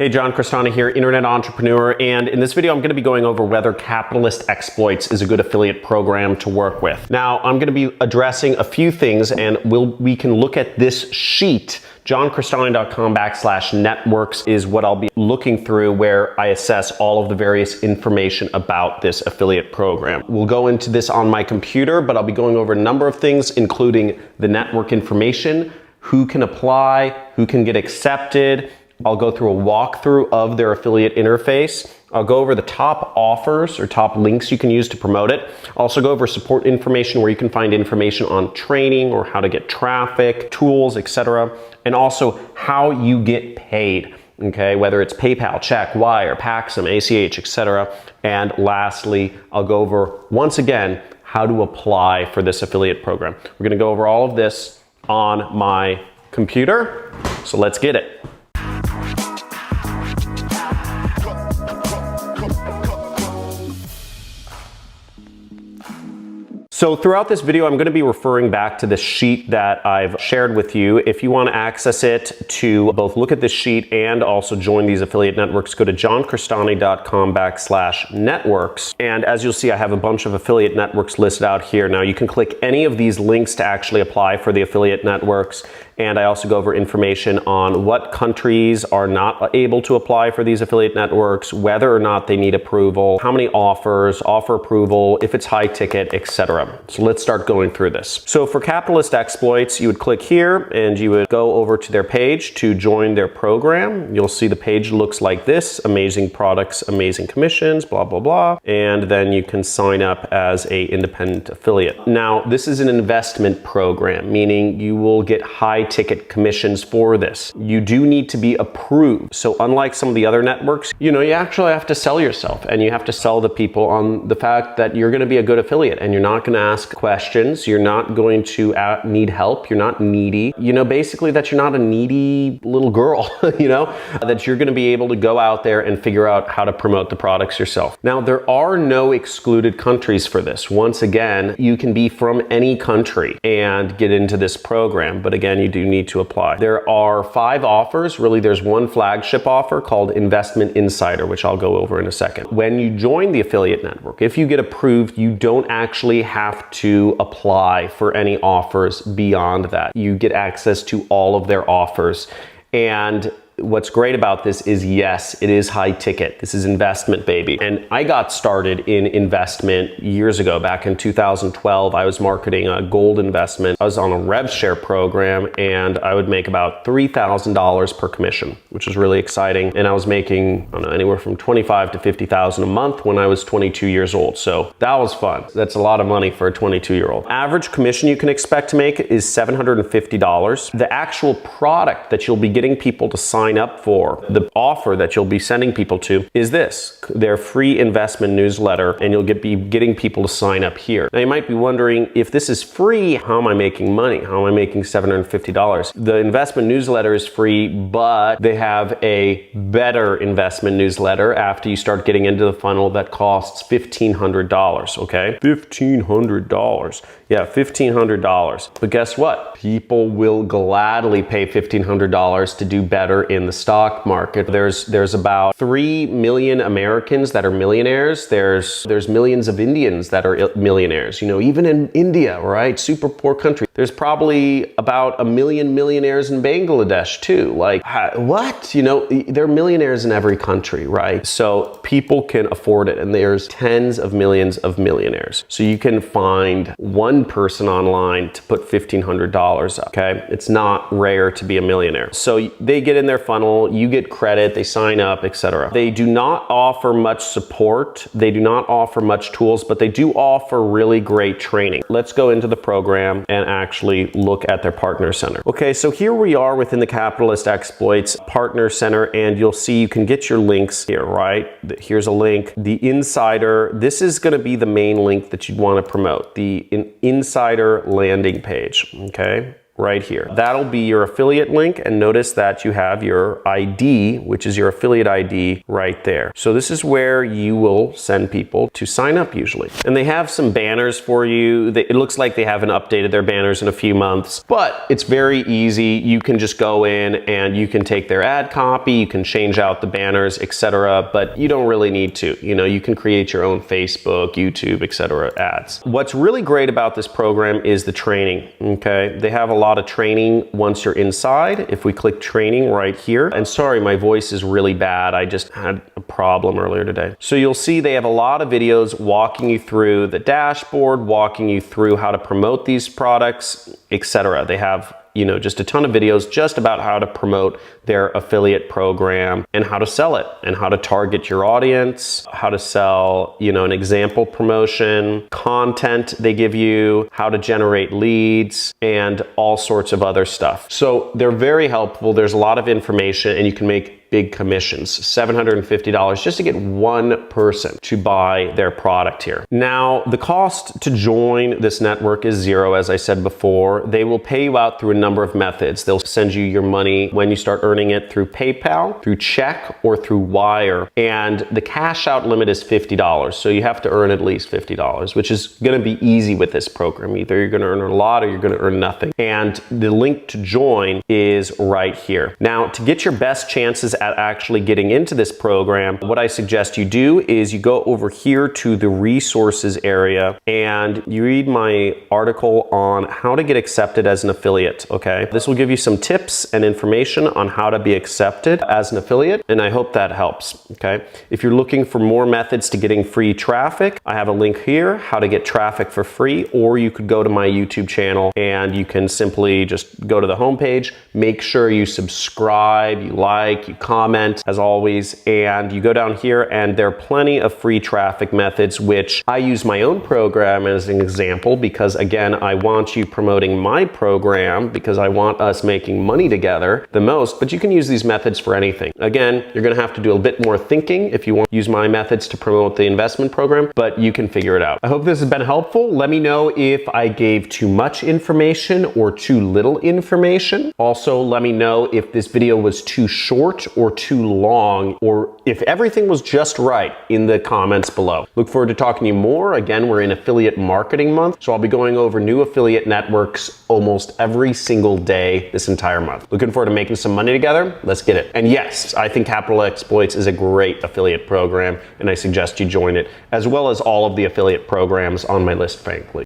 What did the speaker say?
Hey, John Crestani here, internet entrepreneur, and in this video I'm going to be going over whether Capitalist Exploits is a good affiliate program to work with. Now, I'm going to be addressing a few things, and we can look at this sheet. Johncrestaniscam/networks is what I'll be looking through, where I assess all of the various information about this affiliate program. We'll go into this on my computer, but I'll be going over a number of things, including the network information, who can apply, who can get accepted. I'll go through a walkthrough of their affiliate interface. I'll go over the top offers or top links you can use to promote it. I'll also go over support information, where you can find information on training or how to get traffic, tools, etc. And also how you get paid, okay? Whether it's PayPal, check, wire, Paxum, ACH, etc. And lastly, I'll go over, once again, how to apply for this affiliate program. We're gonna go over all of this on my computer, so let's get it. So throughout this video, I'm going to be referring back to the sheet that I've shared with you. If you want to access it to both look at this sheet and also join these affiliate networks, go to johncrestani.com/networks. And as you'll see, I have a bunch of affiliate networks listed out here. Now you can click any of these links to actually apply for the affiliate networks. And I also go over information on what countries are not able to apply for these affiliate networks, whether or not they need approval, how many offers, offer approval, if it's high ticket, etc. So let's start going through this. So for Capitalist Exploits, you would click here and you would go over to their page to join their program. You'll see the page looks like this: amazing products, amazing commissions, blah, blah, blah. And then you can sign up as an independent affiliate. Now, this is an investment program, meaning you will get high ticket commissions for this. You do need to be approved. So unlike some of the other networks, you actually have to sell yourself, and you have to sell the people on the fact that you're going to be a good affiliate, and you're not going to ask questions. You're not going to need help. You're not needy. Basically that you're not a needy little girl, that you're going to be able to go out there and figure out how to promote the products yourself. Now, there are no excluded countries for this. Once again, you can be from any country and get into this program, but again, you do need to apply. There are 5 offers. Really, there's one flagship offer called Investment Insider, which I'll go over in a second. When you join the affiliate network, if you get approved, you don't actually have to apply for any offers beyond that. You get access to all of their offers. And what's great about this is, yes, it is high ticket. This is investment, baby. And I got started in investment years ago. Back in 2012, I was marketing a gold investment. I was on a rev share program, and I would make about $3,000 per commission, which was really exciting. And I was making, I don't know, anywhere from $25,000 to $50,000 a month when I was 22 years old. So that was fun. That's a lot of money for a 22-year-old. Average commission you can expect to make is $750. The actual product that you'll be getting people to sign up for, the offer that you'll be sending people to, is this: their free investment newsletter, and you'll be getting people to sign up here. Now you might be wondering, if this is free, how am I making money? How am I making $750? The investment newsletter is free, but they have a better investment newsletter after you start getting into the funnel that costs $1,500, okay? $1,500. Yeah, $1,500. But guess what? People will gladly pay $1,500 to do better in the stock market. There's about 3 million Americans that are millionaires. There's millions of Indians that are millionaires. Even in India, right? Super poor country. There's probably about 1 million millionaires in Bangladesh too. Like, what? There are millionaires in every country, right? So people can afford it, and there's tens of millions of millionaires. So you can find one person online to put $1,500 up, okay? It's not rare to be a millionaire. So they get in their funnel, you get credit, they sign up, etc. They do not offer much support. They do not offer much tools, but they do offer really great training. Let's go into the program and actually look at their partner center. Okay, so here we are within the Capitalist Exploits Partner Center, and you'll see you can get your links here, right? Here's a link. The Insider, this is going to be the main link that you'd want to promote. The Insider landing page, okay? right here. That'll be your affiliate link, and notice that you have your ID, which is your affiliate ID right there. So this is where you will send people to sign up usually. And they have some banners for you. It looks like they haven't updated their banners in a few months, but it's very easy. You can just go in and you can take their ad copy, you can change out the banners, etc., but you don't really need to. You know, you can create your own Facebook, YouTube, etc. ads. What's really great about this program is the training, okay? They have a lot of training once you're inside. If we click training right here, and sorry, my voice is really bad. I just had a problem earlier today. So you'll see they have a lot of videos walking you through the dashboard, walking you through how to promote these products, etc. They have, you know, just a ton of videos just about how to promote their affiliate program and how to sell it and how to target your audience, how to sell, you know, an example promotion, content they give you, how to generate leads, and all sorts of other stuff. So they're very helpful. There's a lot of information, and you can make big commissions, $750 just to get one person to buy their product here. Now, the cost to join this network is zero, as I said before. They will pay you out through a number of methods. They'll send you your money when you start earning it through PayPal, through check, or through wire. And the cash out limit is $50. So you have to earn at least $50, which is gonna be easy with this program. Either you're gonna earn a lot or you're gonna earn nothing. And the link to join is right here. Now, to get your best chances at actually getting into this program, what I suggest you do is you go over here to the resources area and you read my article on how to get accepted as an affiliate, okay? This will give you some tips and information on how to be accepted as an affiliate, and I hope that helps, okay? If you're looking for more methods to getting free traffic, I have a link here, how to get traffic for free, or you could go to my YouTube channel and you can simply just go to the homepage, make sure you subscribe, you like, you comment as always, and you go down here and there are plenty of free traffic methods, which I use my own program as an example because again, I want you promoting my program because I want us making money together the most, but you can use these methods for anything. Again, you're gonna have to do a bit more thinking if you want to use my methods to promote the investment program, but you can figure it out. I hope this has been helpful. Let me know if I gave too much information or too little information. Also, let me know if this video was too short or too long, or if everything was just right in the comments below. Look forward to talking to you more. Again, we're in affiliate marketing month, so I'll be going over new affiliate networks almost every single day this entire month. Looking forward to making some money together. Let's get it. And yes, I think Capital Exploits is a great affiliate program, and I suggest you join it, as well as all of the affiliate programs on my list, frankly.